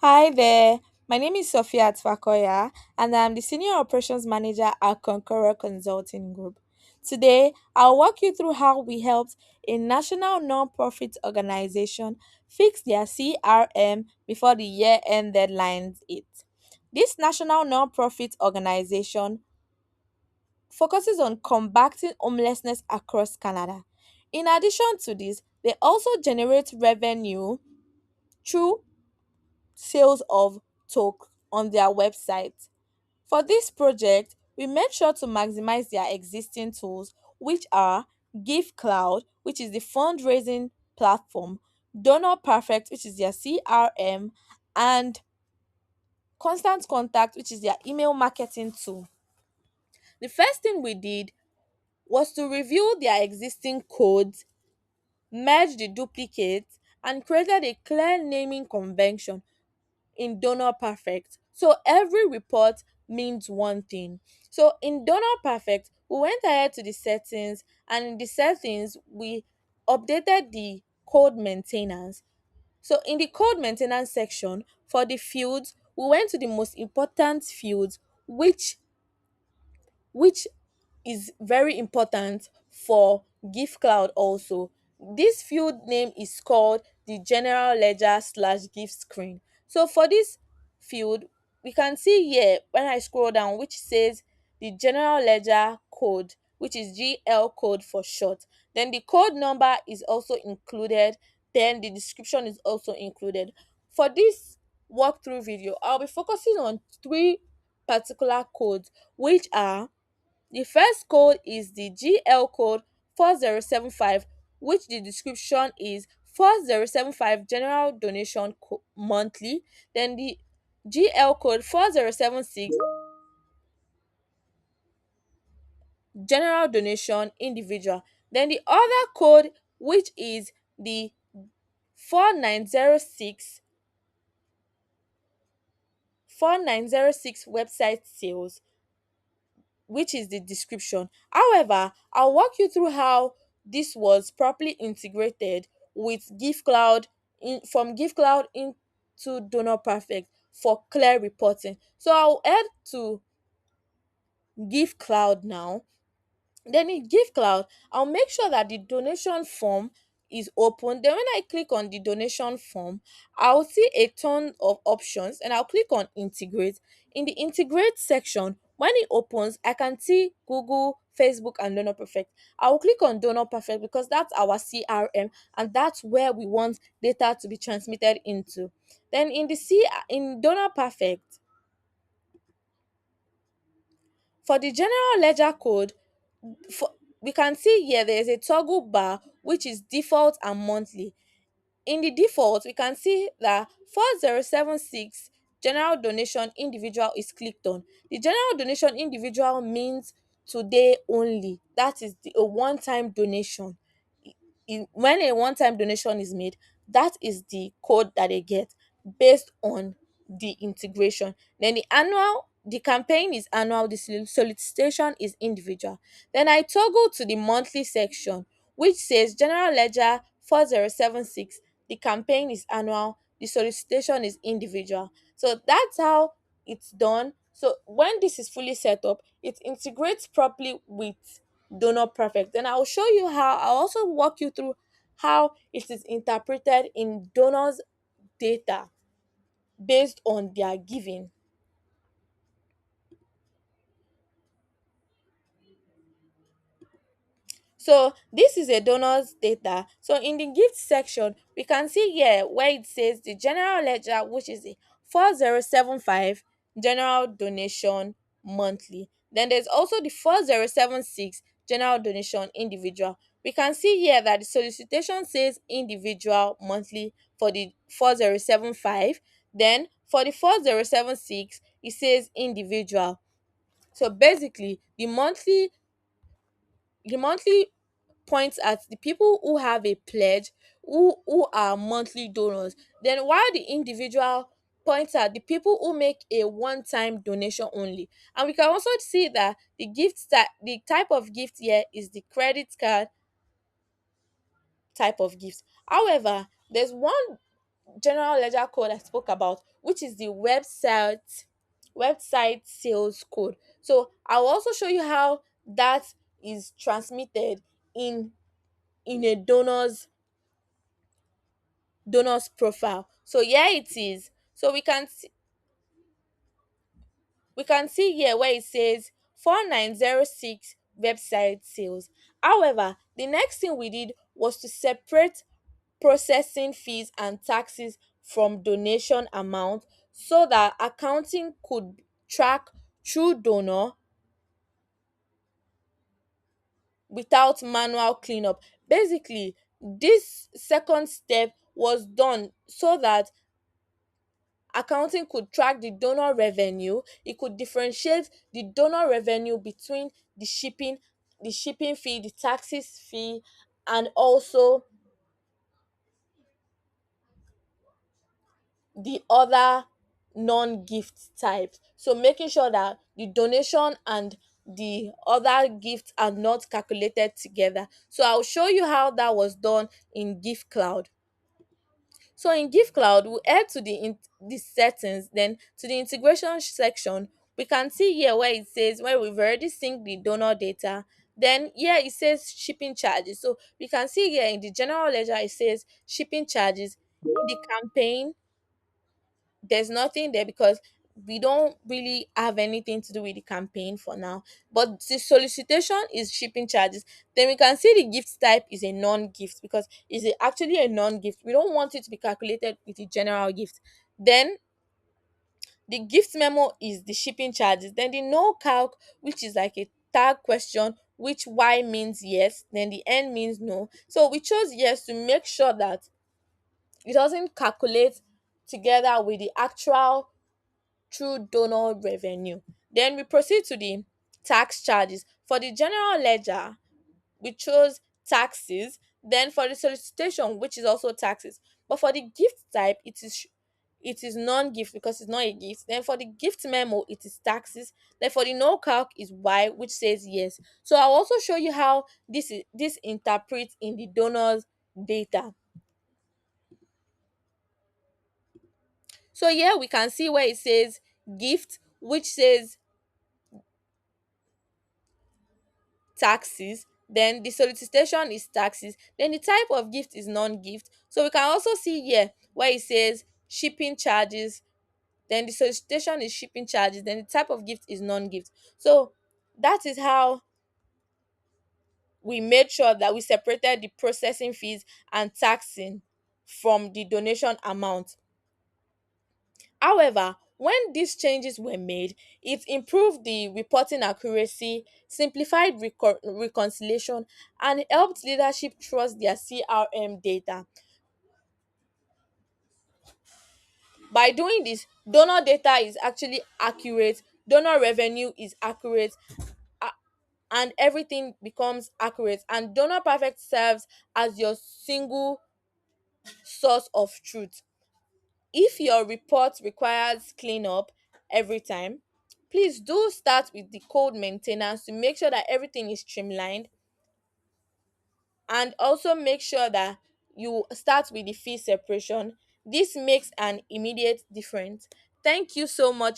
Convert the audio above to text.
Hi there. My name is Sophia Atfakoya, and I'm the Senior Operations Manager at Conqueror Consulting Group. Today, I'll walk you through how we helped a national non-profit organization fix their CRM before the year-end deadlines hit. This national non-profit organization focuses on combating homelessness across Canada. In addition to this, they also generate revenue through sales of talk on their website. For this project, we made sure to maximize their existing tools, which are Givecloud, which is the fundraising platform, DonorPerfect, which is their CRM, and Constant Contact, which is their email marketing tool. The first thing we did was to review their existing codes, merge the duplicates, and created a clear naming convention in Donor Perfect. So every report means one thing. So in Donor Perfect, we went ahead to the settings, and in the settings, we updated the code maintenance. So in the code maintenance section for the fields, we went to the most important fields, which is very important for Gift also. This field name is called the general ledger slash gift screen. So for this field, we can see here when I scroll down, which says the general ledger code, which is GL code for short. Then the code number is also included. Then the description is also included. For this walkthrough video, I'll be focusing on three particular codes, which are: the first code is the GL code 4075, which the description is 4075 general donation monthly. Then the GL code 4076 general donation individual. Then the other code, which is the 4906 4906 website sales, which is the description. However, I'll walk you through how this was properly integrated with Givecloud from Givecloud into DonorPerfect for clear reporting. So I'll head to Givecloud now. Then in Givecloud, I'll make sure that the donation form is open. Then when I click on the donation form, I'll see a ton of options, and I'll click on integrate. In the integrate section, when it opens, I can see Google, Facebook, and DonorPerfect. I'll click on DonorPerfect because that's our CRM, and that's where we want data to be transmitted into. Then in DonorPerfect, for the general ledger code, for we can see here there is a toggle bar which is default and monthly. In the default, we can see that 4076 general donation individual is clicked on. The general donation individual means today only. That is a one-time donation. When a one-time donation is made, that is the code that they get based on the integration. Then the campaign is annual, the solicitation is individual. Then I toggle to the monthly section, which says general ledger 4076. The campaign is annual, the solicitation is individual. So that's how it's done. So when this is fully set up, it integrates properly with Donor Perfect. Then I'll show you how. I'll also walk you through how it is interpreted in donors' data based on their giving. So this is a donor's data. So in the gift section, we can see here where it says the general ledger, which is a 4075 general donation monthly. Then there's also the 4076 general donation individual. We can see here that the solicitation says individual monthly for the 4075. Then for the 4076, it says individual. So basically, the monthly points at the people who have a pledge, who are monthly donors. Then while the individual points at the people who make a one-time donation only. And we can also see that the type of gift here is the credit card type of gift. However, there's one general ledger code I spoke about, which is the website sales code. So I'll also show you how that is transmitted in a donor's profile. So here it is. So we can see here where it says 4906 website sales. However, the next thing we did was to separate processing fees and taxes from donation amount so that accounting could track true donor without manual cleanup. Basically, this second step was done so that accounting could track the donor revenue. It could differentiate the donor revenue between the shipping fee, the taxes fee, and also the other non-gift types. So making sure that the donation and the other gifts are not calculated together. So I'll show you how that was done in Givecloud. So in Givecloud, we head to the settings, then to the integration section. We can see here where it says where we've already synced the donor data. Then here it says shipping charges. So we can see here in the general ledger it says shipping charges. In the campaign, there's nothing there because we don't really have anything to do with the campaign for now. But the solicitation is shipping charges. Then we can see the gift type is a non-gift because actually a non-gift. We don't want it to be calculated with the general gift. Then the gift memo is the shipping charges. Then the no calc, which is like a tag question, which Y means yes, then the N means no. So we chose yes to make sure that it doesn't calculate together with the actual true donor revenue. Then we proceed to the tax charges. For the general ledger, we chose taxes. Then for the solicitation, which is also taxes. But for the gift type, it is non-gift because it's not a gift. Then for the gift memo, it is taxes. Then for the no calc is Y, which says yes. So I'll also show you how this interprets in the donor's data. So here we can see where it says gift, which says taxes. Then the solicitation is taxes. Then the type of gift is non-gift. So we can also see here where it says shipping charges. Then the solicitation is shipping charges. Then the type of gift is non-gift. So that is how we made sure that we separated the processing fees and taxing from the donation amount. However, when these changes were made, it improved the reporting accuracy, simplified reconciliation, and helped leadership trust their CRM data. By doing this, donor data is actually accurate, donor revenue is accurate, a- and everything becomes accurate. And Donor Perfect serves as your single source of truth. If your report requires cleanup every time, please do start with the code maintenance to make sure that everything is streamlined, and also make sure that you start with the fee separation. This makes an immediate difference. Thank you so much.